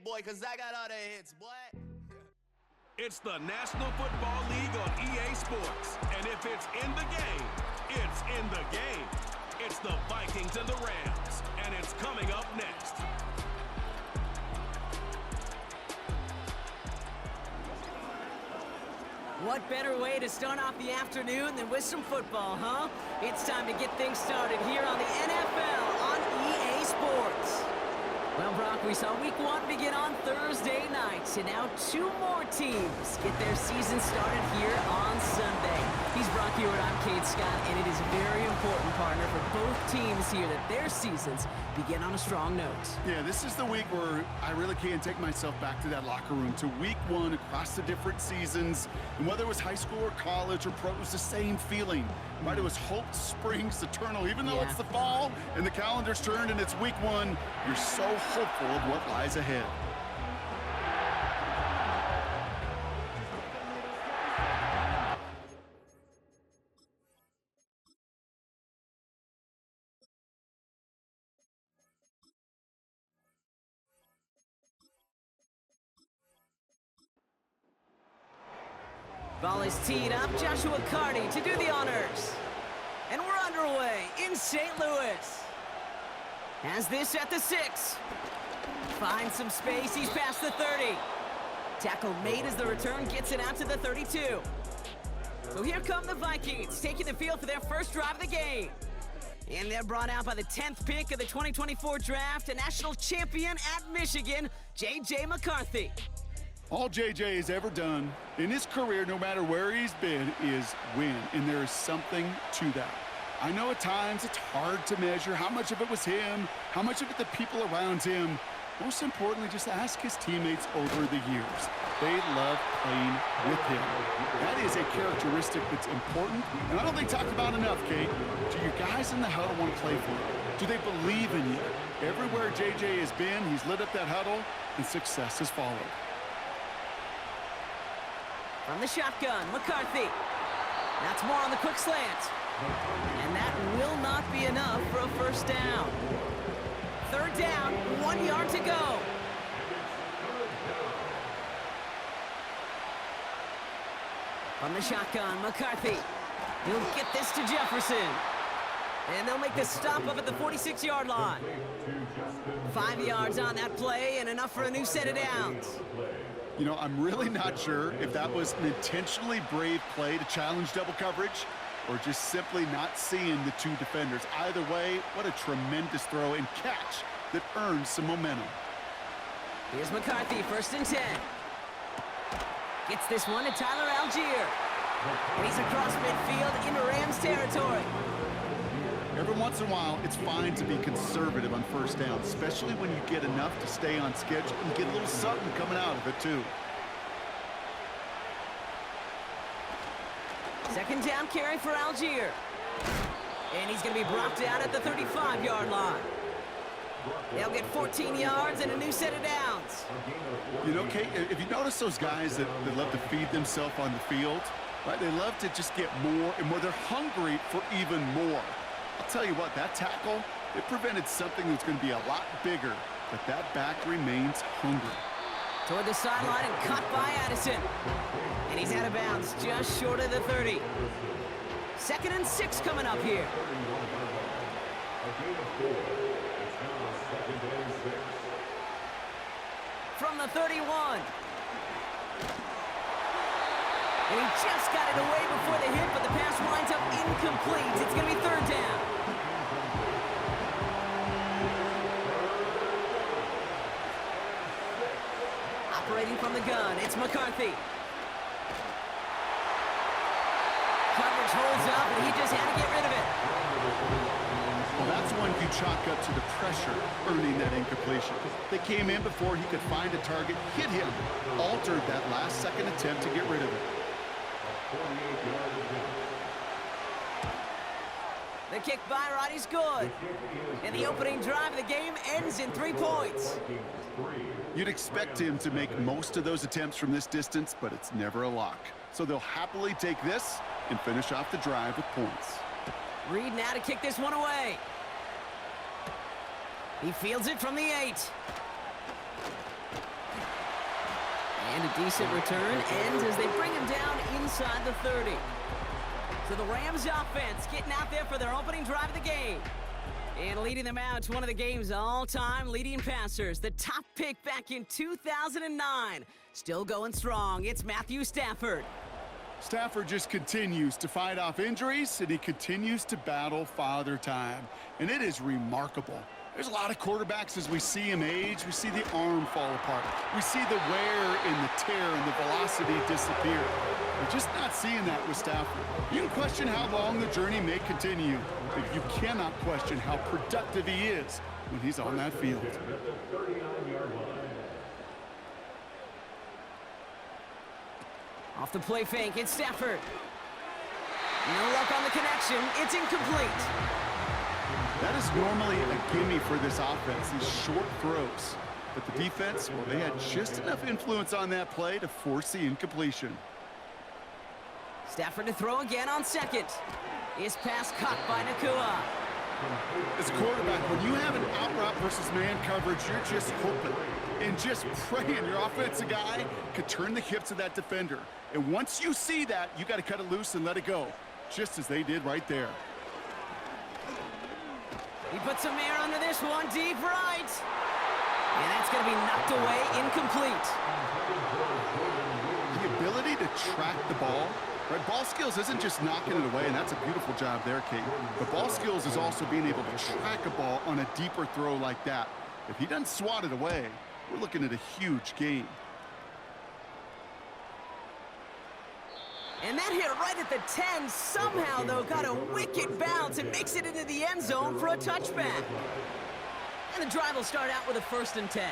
hit, boy, because I got all the hits, boy. It's the National Football League on EA Sports. And if it's in the game, it's in the game. It's the Vikings and the Rams. And it's coming up next. What better way to start off the afternoon than with some football, huh? It's time to get things started here on the NFL on EA Sports. Well, Brock, we saw Week 1 begin on Thursday night, and now two more teams get their season started here on Sunday. He's Brock Hewitt, I'm Kate Scott, and it is very important, partner, for both teams here that their seasons begin on a strong note. Yeah, this is the week where I really can't take myself back to that locker room, to Week 1 across the different seasons. And whether it was high school or college or pro, it was the same feeling. Right? It was hope springs eternal. Even though it's the fall and the calendar's turned and it's Week 1, you're so hopeful of what lies ahead. Ball is teed up. Joshua Carney to do the honors. And we're underway in St. Louis. Has this at the 6. Finds some space. He's past the 30. Tackle made as the return gets it out to the 32. So here come the Vikings, taking the field for their first drive of the game. And they're brought out by the 10th pick of the 2024 draft, a national champion at Michigan, J.J. McCarthy. All J.J. has ever done in his career, no matter where he's been, is win. And there is something to that. I know at times it's hard to measure how much of it was him, how much of it the people around him. Most importantly, just ask his teammates over the years. They love playing with him. That is a characteristic that's important, and I don't think talked about enough, Kate. Do your guys in the huddle want to play for you? Do they believe in you? Everywhere J.J. has been, he's lit up that huddle, and success has followed. From the shotgun, McCarthy. That's more on the quick slant. And that will not be enough for a first down. Third down, 1 yard to go. From the shotgun, McCarthy. He'll get this to Jefferson. And they'll make the stop up at the 46-yard line. 5 yards on that play and enough for a new set of downs. You know, I'm really not sure if that was an intentionally brave play to challenge double coverage or just simply not seeing the two defenders. Either way, what a tremendous throw and catch that earns some momentum. Here's McCarthy, 1st and 10. Gets this one to Tyler Algier. And he's across midfield into Rams territory. Every once in a while, it's fine to be conservative on first down, especially when you get enough to stay on schedule and get a little something coming out of it, too. Second down carry for Algier. And he's going to be brought down at the 35-yard line. They'll get 14 yards and a new set of downs. You know, Kate, if you notice those guys that love to feed themselves on the field, right? They love to just get more and more. They're hungry for even more. I'll tell you what, that tackle, it prevented something that's going to be a lot bigger, but that back remains hungry. Toward the sideline and cut by Addison. And he's out of bounds just short of the 30. 2nd and 6 coming up here. From the 31. And he just got it away before the hit, but the pass winds up incomplete. It's going to be 3rd down. Operating from the gun, it's McCarthy. Coverage holds up, and he just had to get rid of it. Well, that's one you chalk up to the pressure earning that incompletion. They came in before he could find a target, hit him, altered that last-second attempt to get rid of it. The kick by Roddy's good. And the opening drive of the game ends in 3 points. You'd expect him to make most of those attempts from this distance, but it's never a lock. So they'll happily take this and finish off the drive with points. Reed now to kick this one away. He fields it from the 8. A decent return ends as they bring him down inside the 30. So the Rams offense getting out there for their opening drive of the game. And leading them out to one of the game's all-time leading passers. The top pick back in 2009. Still going strong. It's Matthew Stafford. Stafford just continues to fight off injuries, and he continues to battle father time. And it is remarkable. There's a lot of quarterbacks as we see him age. We see the arm fall apart. We see the wear and the tear and the velocity disappear. We're just not seeing that with Stafford. You can question how long the journey may continue, but you cannot question how productive he is when he's on that field. Off the play fake, it's Stafford. No luck on the connection. It's incomplete. That is normally a gimme for this offense, these short throws. But the defense, well, they had just enough influence on that play to force the incompletion. Stafford to throw again on second. His pass caught by Nakua. As a quarterback, when you have an out route versus man coverage, you're just hoping and just praying your offensive guy could turn the hips of that defender. And once you see that, you got to cut it loose and let it go, just as they did right there. He puts some air under this one, deep right. And that's going to be knocked away, incomplete. The ability to track the ball, right? Ball skills isn't just knocking it away, and that's a beautiful job there, Kate. But ball skills is also being able to track a ball on a deeper throw like that. If he doesn't swat it away, we're looking at a huge gain. And that hit right at the 10. Somehow, though, got a wicked bounce and makes it into the end zone for a touchback. And the drive will start out with a 1st and 10.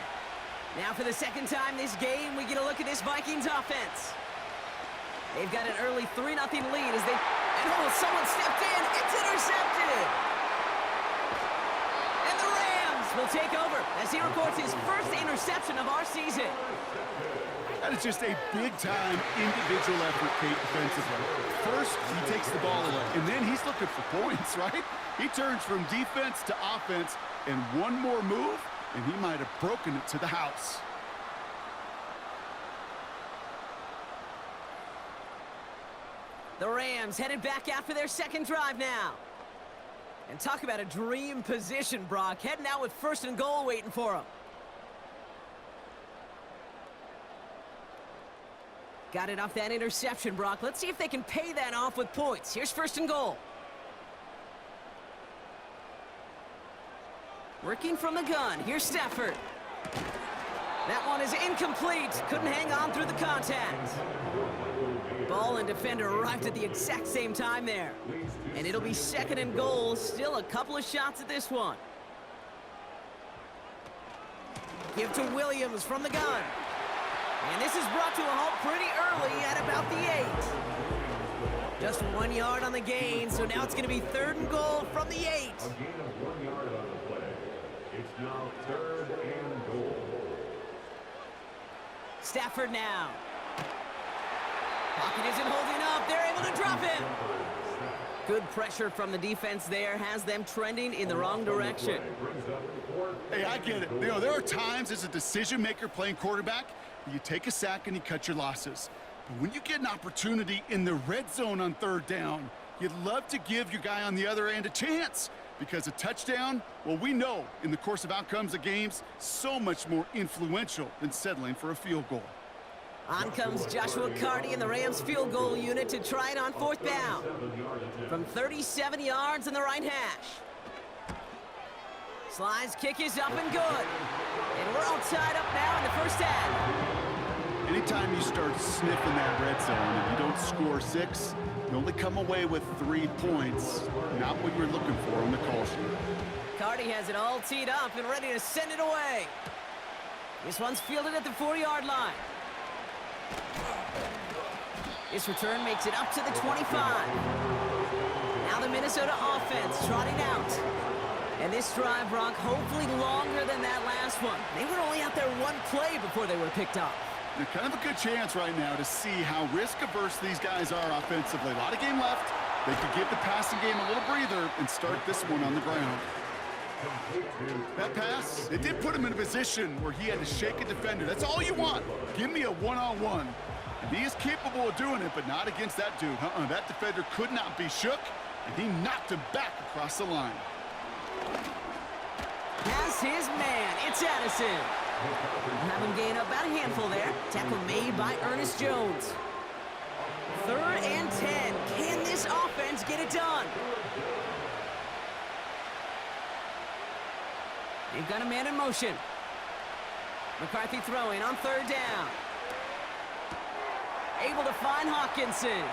Now for the second time this game, we get a look at this Vikings offense. They've got an early 3-0 lead as they... And oh, someone stepped in. It's intercepted. And the Rams will take over as he records his first interception of our season. That is just a big-time individual effort, Kate, defensively. First, he takes the ball away, and then he's looking for points, right? He turns from defense to offense, and one more move, and he might have broken it to the house. The Rams headed back out for their second drive now. And talk about a dream position, Brock. Heading out with 1st and goal waiting for him. Got it off that interception, Brock. Let's see if they can pay that off with points. Here's 1st and goal. Working from the gun. Here's Stafford. That one is incomplete. Couldn't hang on through the contact. Ball and defender arrived at the exact same time there. And it'll be 2nd and goal. Still a couple of shots at this one. Give to Williams from the gun. And this is brought to a halt pretty early at about the 8. Just 1 yard on the gain, so now it's going to be 3rd and goal from the 8. A gain of 1 yard on the play. It's now 3rd and goal. Stafford now. Pocket isn't holding up. They're able to drop him. Good pressure from the defense there has them trending in the wrong direction. Hey, I get it. You know, there are times as a decision-maker playing quarterback, you take a sack and you cut your losses. But when you get an opportunity in the red zone on 3rd down, you'd love to give your guy on the other end a chance. Because a touchdown, well, we know in the course of outcomes of games, so much more influential than settling for a field goal. On comes Joshua Carty and the Rams field goal unit to try it on 4th down. From 37 yards in the right hash. Slide's kick is up and good. And we're all tied up now in the 1st half. Anytime you start sniffing that red zone and you don't score 6, you only come away with 3 points. Not what you're looking for on the call sheet. Carty has it all teed up and ready to send it away. This one's fielded at the 4-yard line. This return makes it up to the 25. Now the Minnesota offense trotting out. And this drive, Brock, hopefully longer than that last one. They were only out there 1 play before they were picked off. They're kind of a good chance right now to see how risk-averse these guys are offensively. A lot of game left. They could give the passing game a little breather and start this one on the ground. That pass, it did put him in a position where he had to shake a defender. That's all you want. Give me a one-on-one. And he is capable of doing it, but not against that dude. That defender could not be shook, and he knocked him back across the line. Has his man. It's Addison. We'll have him gain up about a handful there. Tackle made by Ernest Jones. 3rd and 10. Can this offense get it done? They've got a man in motion. McCarthy throwing on 3rd down. Able to find Hawkinson.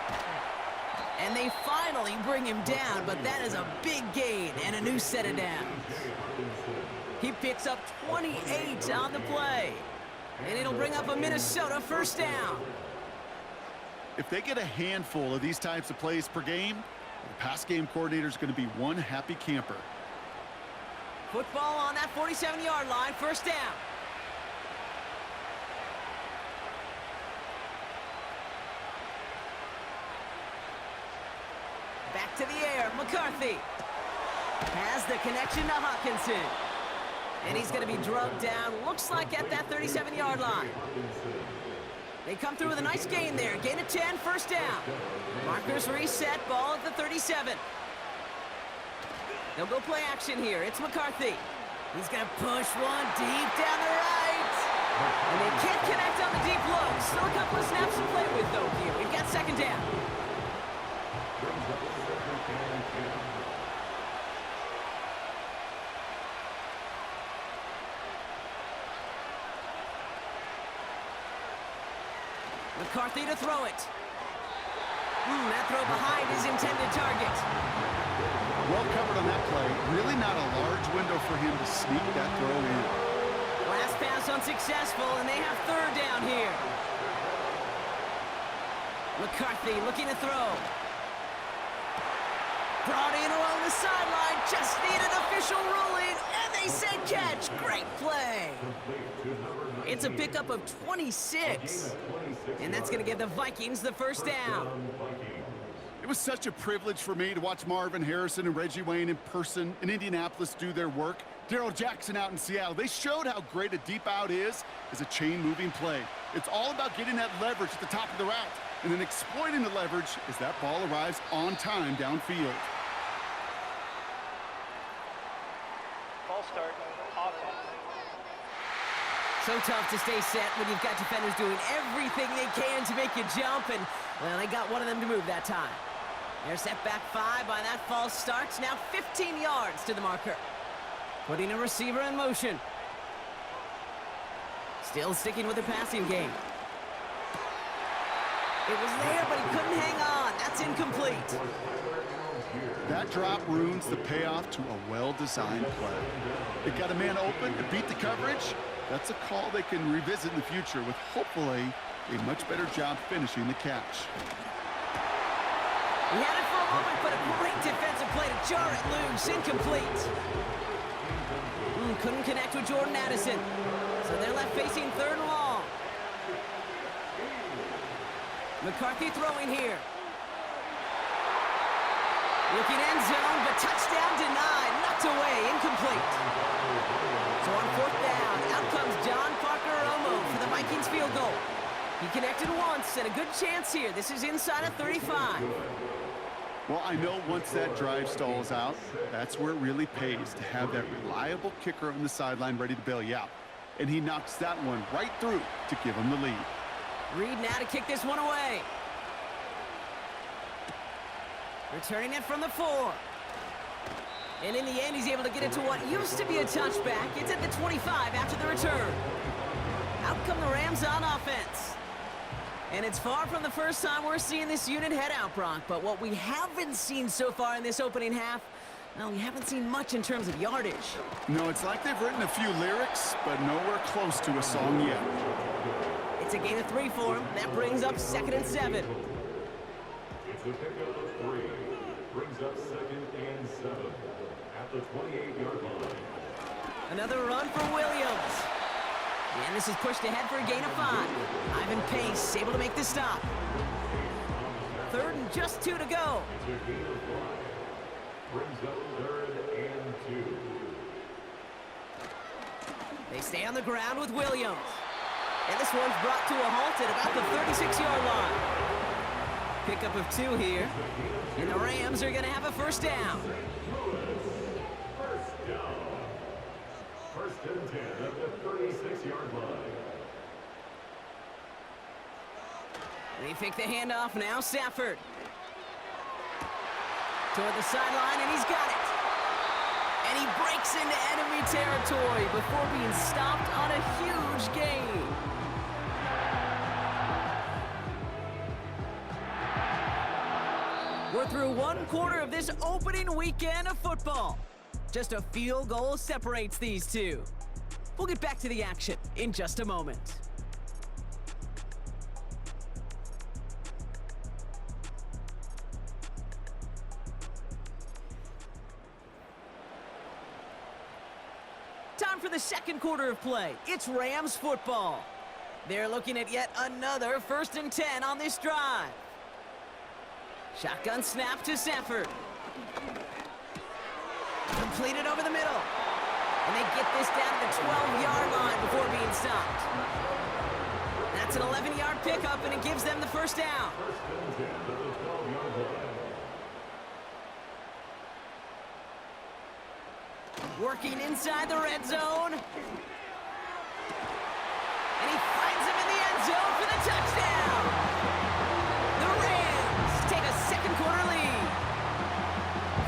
And they finally bring him down, but that is a big gain and a new set of downs. He picks up 28 on the play. And it'll bring up a Minnesota 1st down. If they get a handful of these types of plays per game, the pass game coordinator is going to be one happy camper. Football on that 47-yard line, 1st down. Back to the air, McCarthy has the connection to Hawkinson. And he's going to be drugged down, looks like at that 37-yard line. They come through with a nice gain there. Gain of 10, 1st down. Markers reset, ball at the 37. They'll go play action here. It's McCarthy. He's going to push one deep down the right. And they can't connect on the deep look. Still a couple of snaps to play with, though, here. We've got 2nd down. McCarthy to throw it. That throw behind his intended target. Well covered on that play. Really not a large window for him to sneak that throw in. Last pass unsuccessful, and they have 3rd down here. McCarthy looking to throw. Brought in along the sideline. Just need an official ruling, and they said catch. Great play. It's a pickup of 26. And that's going to give the Vikings the 1st down. It was such a privilege for me to watch Marvin Harrison and Reggie Wayne in person in Indianapolis do their work. Darrell Jackson out in Seattle. They showed how great a deep out is as a chain-moving play. It's all about getting that leverage at the top of the route and then exploiting the leverage as that ball arrives on time downfield. False start, offense. So tough to stay set when you've got defenders doing everything they can to make you jump, and, well, they got one of them to move that time. They're set back 5 by that false start. Now 15 yards to the marker. Putting a receiver in motion. Still sticking with the passing game. It was there, but he couldn't hang on. That's incomplete. That drop ruins the payoff to a well-designed play. It got a man open to beat the coverage. That's a call they can revisit in the future with hopefully a much better job finishing the catch. He had it for a moment, but a great defensive play to jar it loose. Incomplete. Couldn't connect with Jordan Addison. So they're left facing 3rd and long. McCarthy throwing here. Looking end zone, but touchdown denied. Knocked away, incomplete. So on 4th down, out comes John Parker-Romo for the Vikings field goal. He connected once, and a good chance here. This is inside of 35. Well, I know once that drive stalls out, that's where it really pays to have that reliable kicker on the sideline ready to bail you out. And he knocks that one right through to give him the lead. Reed now to kick this one away. Returning it from the 4. And in the end, he's able to get it to what used to be a touchback. It's at the 25 after the return. Out come the Rams on offense. And it's far from the first time we're seeing this unit head out, Brock. But what we haven't seen so far in this opening half, well, we haven't seen much in terms of yardage. No, it's like they've written a few lyrics, but nowhere close to a song yet. It's a gain of 3 for him. That brings up 2nd and 7. It's a pickup of 3. Brings up 2nd and 7 at the 28-yard line. Another run for Williams. And this is pushed ahead for a gain of 5. Ivan Pace able to make the stop. 3rd and just 2 to go. It's a gain of 5. Brings up 3rd and 2. They stay on the ground with Williams. And this one's brought to a halt at about the 36-yard line. Pickup of 2 here. And the Rams are going to have a first down. First down. First and 10 at the 36-yard line. They fake the handoff now. Stafford. Toward the sideline, and he's got it. And he breaks into enemy territory before being stopped on a huge gain. We're through 1 quarter of this opening weekend of football. Just a field goal separates these two. We'll get back to the action in just a moment. Time for the second quarter of play. It's Rams football. They're looking at yet another 1st and 10 on this drive. Shotgun snap to Stafford. Completed over the middle. And they get this down to the 12-yard line before being stopped. That's an 11-yard pickup, and it gives them the first down. First and 10 at the 12-yard line. Working inside the red zone. And he finds him in the end zone for the touchdown. The Rams take a second quarter lead.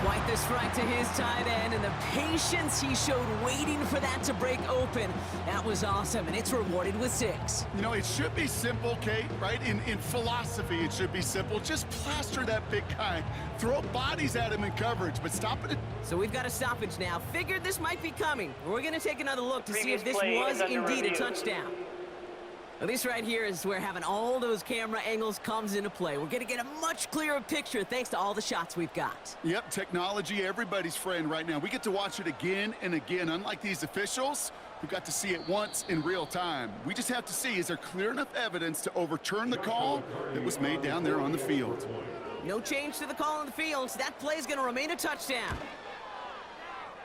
Quite the strike to his tight end, and the patience he showed waiting for that to break open. That was awesome, and it's rewarded with 6. You know, it should be simple, Kate, right? In philosophy, it should be simple. Just plaster that big guy. Throw bodies at him in coverage, but stop it. So we've got a stoppage now. Figured this might be coming. We're going to take another look to see if this Previous play was is under indeed a review. touchdown. Well, this right here is where having all those camera angles comes into play. We're going to get a much clearer picture thanks to all the shots we've got. Yep, technology, everybody's friend right now. We get to watch it again and again. Unlike these officials, who got to see it once in real time. We just have to see, is there clear enough evidence to overturn the call that was made down there on the field? No change to the call on the field, so that play is going to remain a touchdown.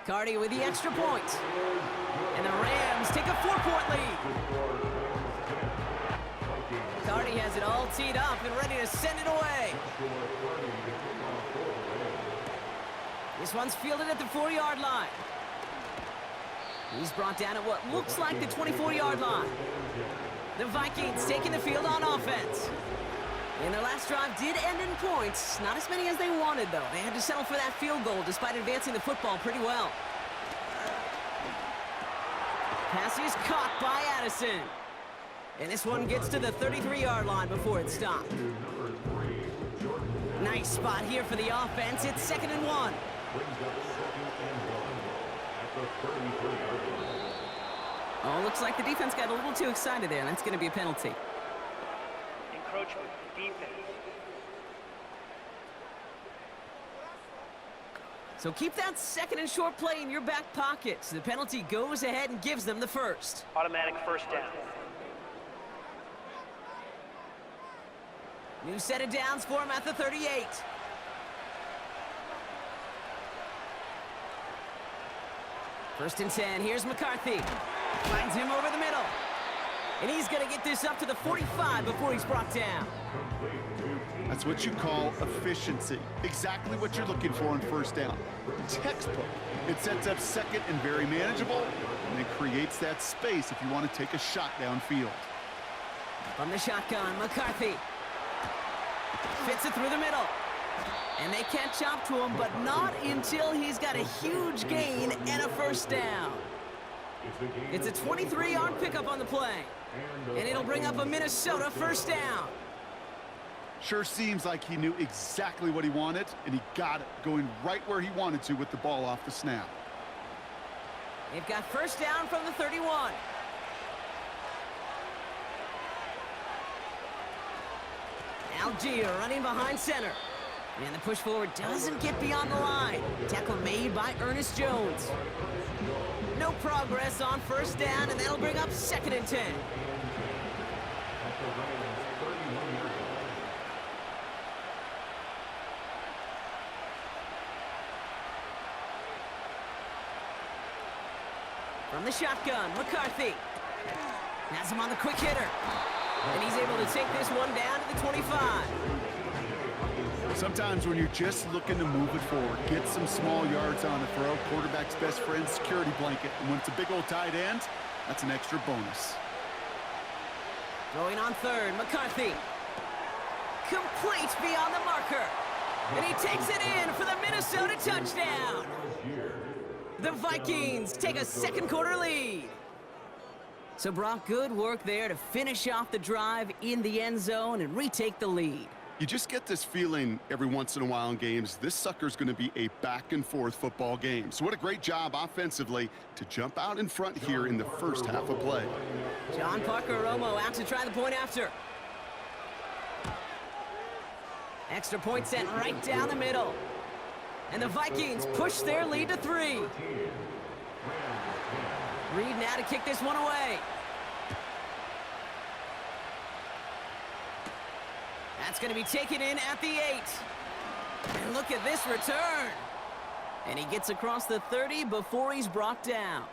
Cardi with the extra point. And the Rams take a 4-point lead. Cardi has it all teed up and ready to send it away. This one's fielded at the 4-yard line. He's brought down at what looks like the 24-yard line. The Vikings taking the field on offense. And their last drive did end in points. Not as many as they wanted, though. They had to settle for that field goal despite advancing the football pretty well. Pass is caught by Addison. And this one gets to the 33-yard line before it's stopped. Nice spot here for the offense. It's 2nd and 1. Oh, looks like the defense got a little too excited there. That's going to be a penalty. Encroachment, defense. So keep that 2nd and short play in your back pocket. So the penalty goes ahead and gives them the first. Automatic first down. New set of downs for him at the 38. First and 10. Here's McCarthy. Finds him over the middle. And he's going to get this up to the 45 before he's brought down. That's what you call efficiency. Exactly what you're looking for on first down. Textbook. It sets up second and very manageable, and it creates that space if you want to take a shot downfield. From the shotgun, McCarthy. Fits it through the middle. And they catch up to him, but not until he's got a huge gain and a first down. It's a 23-yard pickup on the play. And it'll bring up a Minnesota first down. Sure seems like he knew exactly what he wanted, and he got it, going right where he wanted to with the ball off the snap. They've got first down from the 31. Algier running behind center. And the push forward doesn't get beyond the line. Tackle made by Ernest Jones. No progress on first down, and that'll bring up 2nd and 10. From From the shotgun, McCarthy has him on the quick hitter. And he's able to take this one down to the 25. Sometimes when you're just looking to move it forward, get some small yards on the throw, quarterback's best friend, security blanket. And when it's a big old tight end, that's an extra bonus. Throwing on third, McCarthy. Complete beyond the marker. And he takes it in for the Minnesota touchdown. The Vikings take a second quarter lead. So Brock, good work there to finish off the drive in the end zone and retake the lead. You just get this feeling every once in a while in games, this sucker's going to be a back-and-forth football game. So what a great job offensively to jump out in front here in the first half of play. John Parker Romo out to try the point after. Extra point sent right down the middle. And the Vikings push their lead to 3. Reed now to kick this one away. That's going to be taken in at the 8. And look at this return. And he gets across the 30 before he's brought down.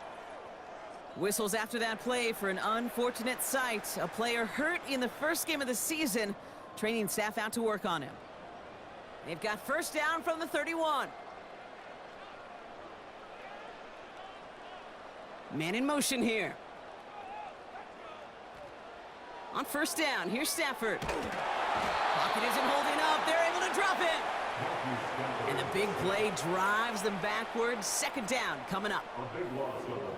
Whistles after that play for an unfortunate sight. A player hurt in the first game of the season. Training staff out to work on him. They've got first down from the 31. Man in motion here. On first down, here's Stafford. Pocket isn't holding up. They're able to drop it. And the big play drives them backwards. Second down coming up.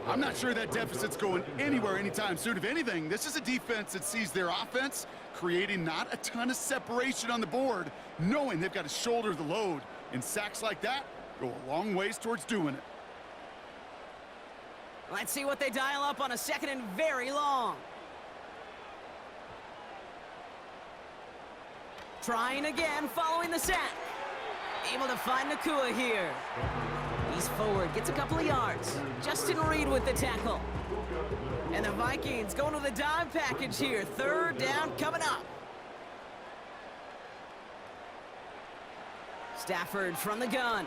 I'm not sure that deficit's going anywhere anytime soon. If anything, this is a defense that sees their offense creating not a ton of separation on the board, knowing they've got to shoulder the load. And sacks like that go a long ways towards doing it. Let's see what they dial up on a second and very long. Trying again, following the sack. Able to find Nakua here. He's forward, gets a couple of yards. Justin Reed with the tackle. And the Vikings going with a dive package here. Third down coming up. Stafford from the gun.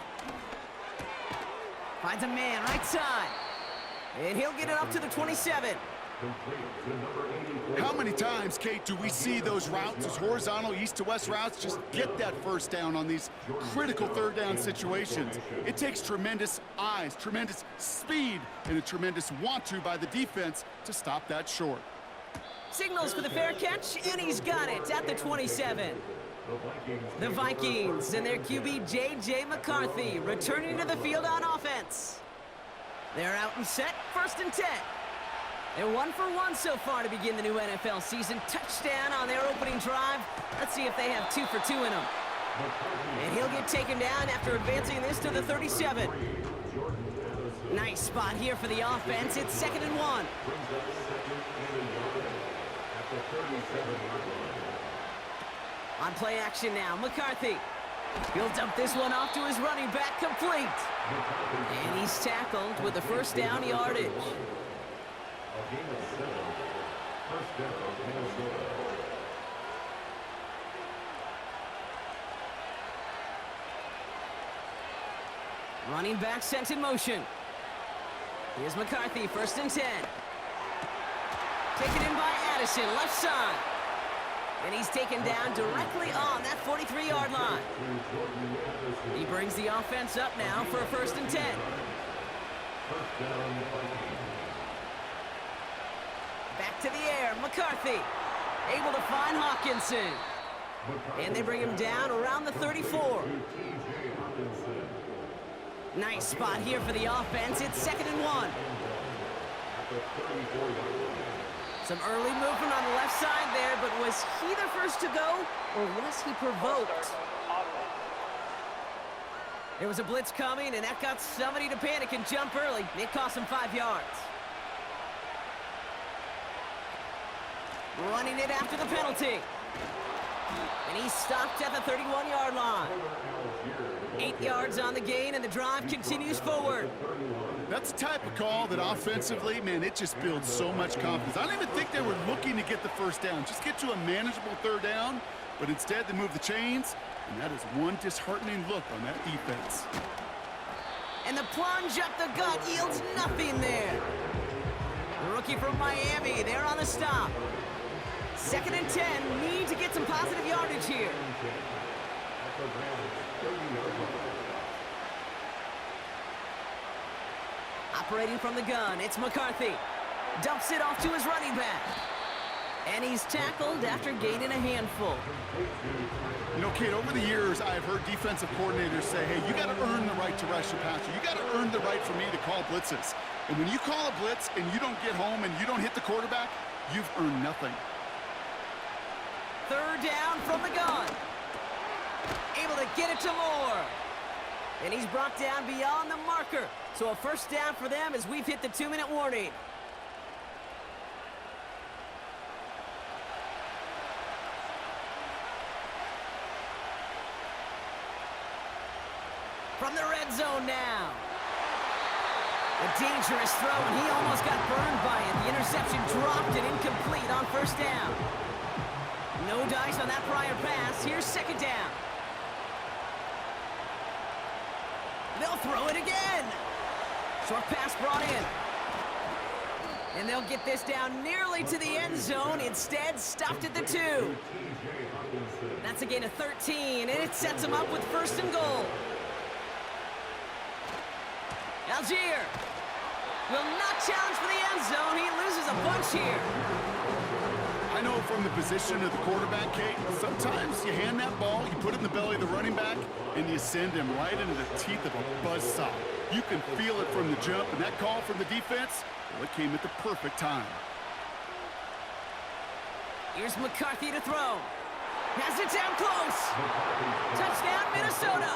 Finds a man right side. And he'll get it up to the 27. How many times, Kate, do we see those routes, those horizontal east to west routes, just get that first down on these critical third down situations? It takes tremendous eyes, tremendous speed, and a tremendous want-to by the defense to stop that short. Signals for the fair catch, and he's got it at the 27. The Vikings and their QB J.J. McCarthy returning to the field on offense. They're out and set, first and 10. They're 1 for 1 so far to begin the new NFL season. Touchdown on their opening drive. Let's see if they have 2 for 2 in them. And he'll get taken down after advancing this to the 37. Nice spot here for the offense. It's 2nd and 1. On play action now, McCarthy. He'll dump this one off to his running back, complete. And he's tackled with the first down yardage. Running back sent in motion. Here's McCarthy, 1st and 10. Taken in by Addison, left side. And he's taken down directly on that 43-yard line. He brings the offense up now for a 1st and 10. Back to the air, McCarthy. Able to find Hawkinson. And they bring him down around the 34. Nice spot here for the offense. It's 2nd and 1. Some early movement on the left side there, but was he the first to go, or was he provoked? There was a blitz coming, and that got somebody to panic and jump early. It cost him 5 yards. Running it after the penalty. And he's stopped at the 31-yard line. 8 yards on the gain, and the drive continues forward. That's the type of call that offensively, man, it just builds so much confidence. I don't even think they were looking to get the first down, just get to a manageable third down, but instead they move the chains, and that is one disheartening look on that defense. And the plunge up the gut yields nothing there. rookie from Miami. They're on the stop. 2nd and 10. Need to get some positive yardage here. Operating from the gun, it's McCarthy. Dumps it off to his running back. And he's tackled after gaining a handful. You know, Kate, over the years, I've heard defensive coordinators say, hey, you got to earn the right to rush the passer. You got to earn the right for me to call blitzes. And when you call a blitz and you don't get home and you don't hit the quarterback, you've earned nothing. 3rd down from the gun. Able to get it to Moore. And he's brought down beyond the marker. So a 1st down for them as we've hit the 2-minute warning. From the red zone now. A dangerous throw, and he almost got burned by it. The interception dropped and incomplete on 1st down. No dice on that prior pass. Here's 2nd down. They'll throw it again. Short pass brought in. And they'll get this down nearly to the end zone. Instead, stopped at the 2. That's a gain of 13, and it sets them up with 1st and goal. Algier will not challenge for the end zone. He loses a bunch here. I know from the position of the quarterback, Kate, sometimes you hand that ball, you put it in the belly of the running back, and you send him right into the teeth of a buzzsaw. You can feel it from the jump, and that call from the defense, well, it came at the perfect time. Here's McCarthy to throw. Has it down close. Touchdown, Minnesota.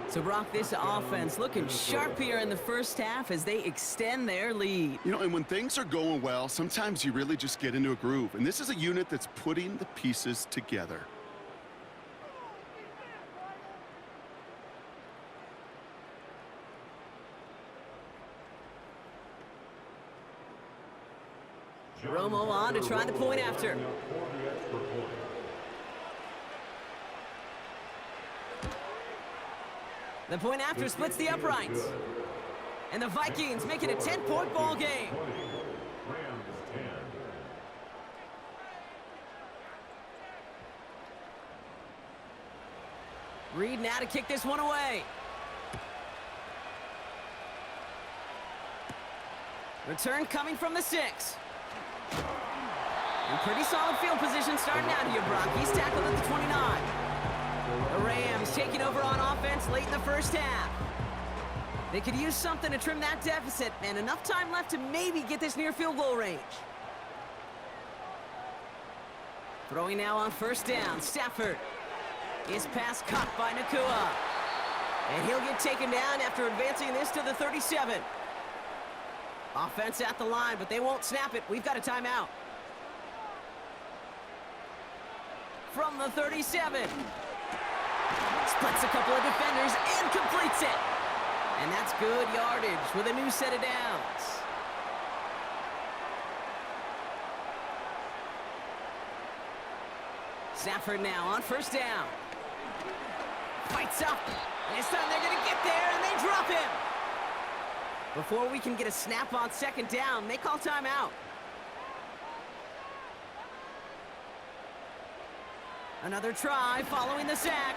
So, Brock, this offense looking sharp here in the 1st half as they extend their lead. You know, and when things are going well, sometimes you really just get into a groove. And this is a unit that's putting the pieces together. Romo on to try the point after. The point after splits the uprights. And the Vikings make it a 10-point ball game. Reed now to kick this one away. Return coming from the 6. And pretty solid field position starting out here, Brock. He's tackled at the 29. The Rams taking over on offense late in the 1st half. They could use something to trim that deficit, and enough time left to maybe get this near field goal range. Throwing now on 1st down, Stafford. His pass caught by Nakua. And he'll get taken down after advancing this to the 37. Offense at the line, but they won't snap it. We've got a timeout. From the 37. Splits a couple of defenders and completes it. And that's good yardage with a new set of downs. Stafford now on 1st down. Fights up. And this time they're going to get there, and they drop him. Before we can get a snap on 2nd down, they call timeout. Another try following the sack.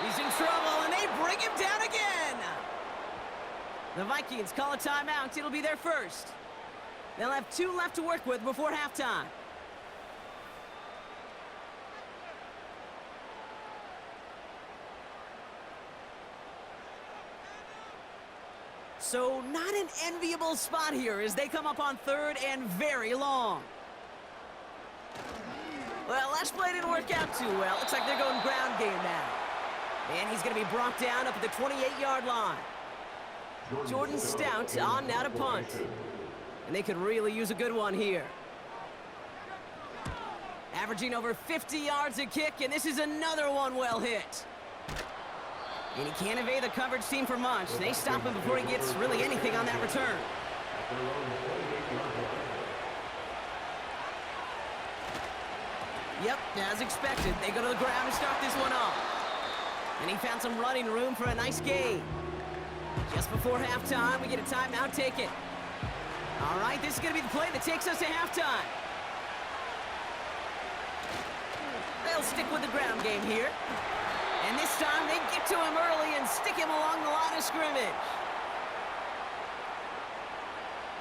He's in trouble, and they bring him down again. The Vikings call a timeout. It'll be their 1st. They'll have 2 left to work with before halftime. So not an enviable spot here as they come up on 3rd and very long. Well, last play didn't work out too well. Looks like they're going ground game now. And he's going to be brought down up at the 28-yard line. Jordan Stout on now to punt. And they could really use a good one here. Averaging over 50 yards a kick, and this is another one well hit. And he can't evade the coverage team for much. They stop him before he gets really anything on that return. Yep, as expected, they go to the ground and start this one off. And he found some running room for a nice gain. Just before halftime, we get a timeout taken. All right, this is going to be the play that takes us to halftime. They'll stick with the ground game here. And this time, they get to him early and stick him along the line of scrimmage.